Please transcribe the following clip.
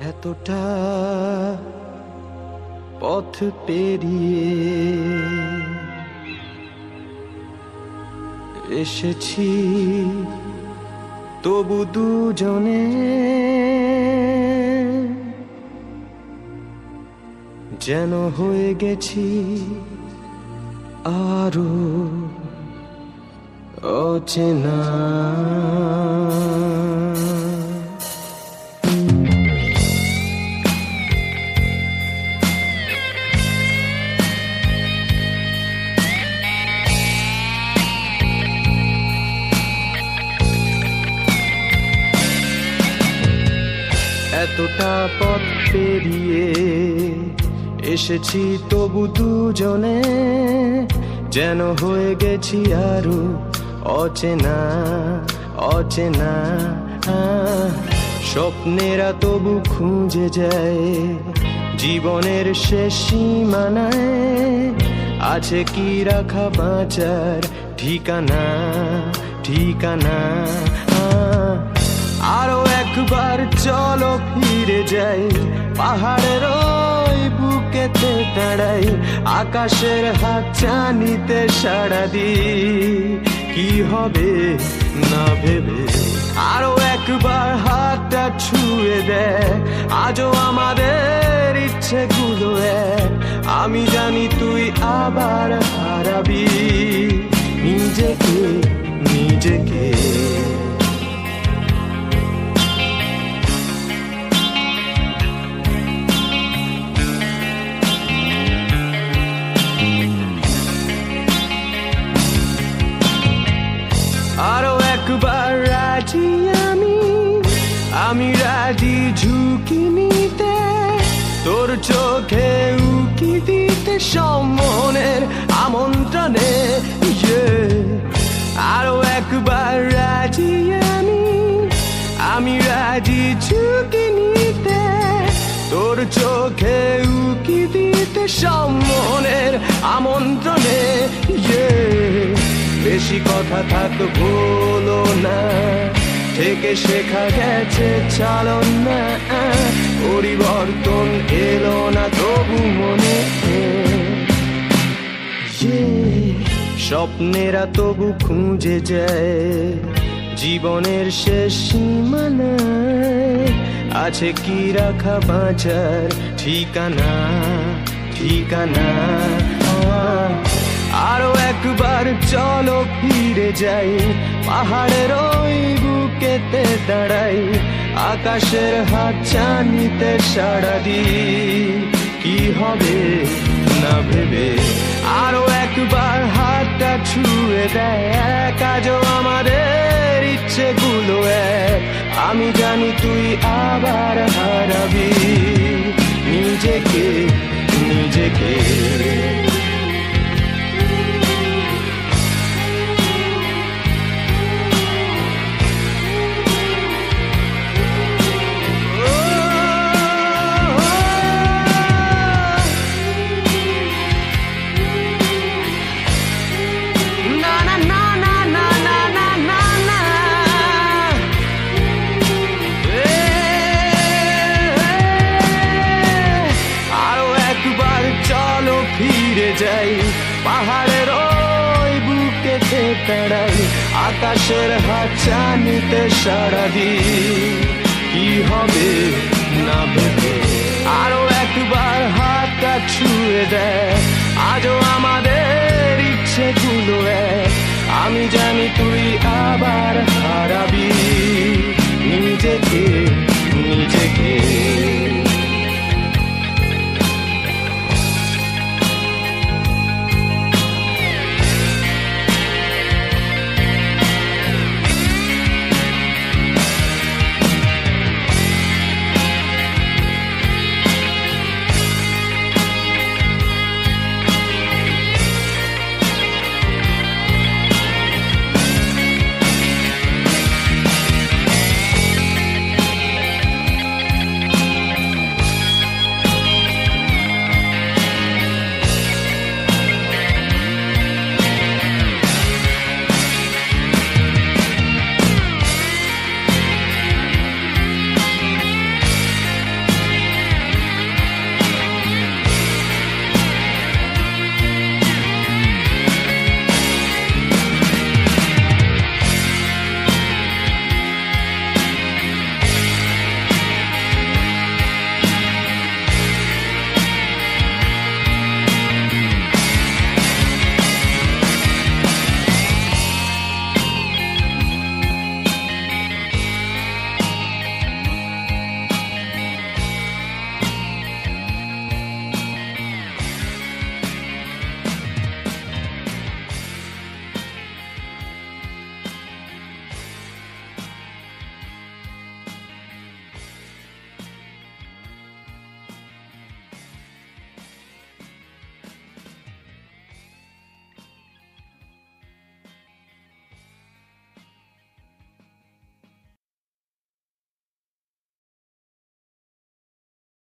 এতটা পথ পেরিয়ে এসেছি, তবু দুজনে যেন হয়ে গেছি আরো অচেনা। এতটা পথ পেরিয়ে এসেছি, তবু দুজনে যেন হয়ে গেছি আরো অচেনা অচেনা। স্বপ্নেরা তবু খুঁজে যায় জীবনের শেষ সীমানায়, আছে কি রাখা বাঁচার ঠিকানা ঠিকানা। আরো একবার চলো ফিরে যাই, পাহাড়ের ওই বুকেতে দাঁড়াই, আকাশের হাত চানিতে সাড়া দিই কি হবে না ভেবে। আরো একবার হাতটা ছুঁয়ে দেয় আজও আমাদের ইচ্ছেগুলো এক। আমি জানি তুই আবার হারাবি নিজেকে নিজেকে। আরো একবার রাজি আমি রাজি ঝুঁকি নিতে, তোর চোখে উকি দিতে সম্মনের আমন্ত্রণে। আরো একবার রাজি আমি রাজি ঝুঁকি নিতে, তোর চোখে উকি দিতে সম্মনের আমন্ত্রণে। বেশি কথা থাক বলো না, থেকে শেখা গেছে চালন না। পরিবর্তন এলো না তবু মনে, স্বপ্নেরা তবু খুঁজে যায় জীবনের শেষ সীমানায়, আছে কি রাখা বাঁচার ঠিকানা ঠিকানা। আরো একবার চলো ফিরে যাই, পাহাড়ের ওই বুকেতে দাঁড়াই, আকাশের হাত চানিতে সাড়া দিই কি হবে না ভেবে। আরো একবার হাতটা ছুঁয়ে দেয় আজও আমাদের ইচ্ছেগুলো এক। আমি জানি তুই আবার হারাবি নিজেকে নিজেকে। ফিরে যাই, পাহাড়ের ওই বুকেতে দাঁড়াই, আকাশের হাত চানিতে সাড়া দিই কি হবে না ভেবে। আরো একবার হাতটা ছুঁয়ে দেয় আজও আমাদের ইচ্ছেগুলো এক। আমি জানি তুই আবার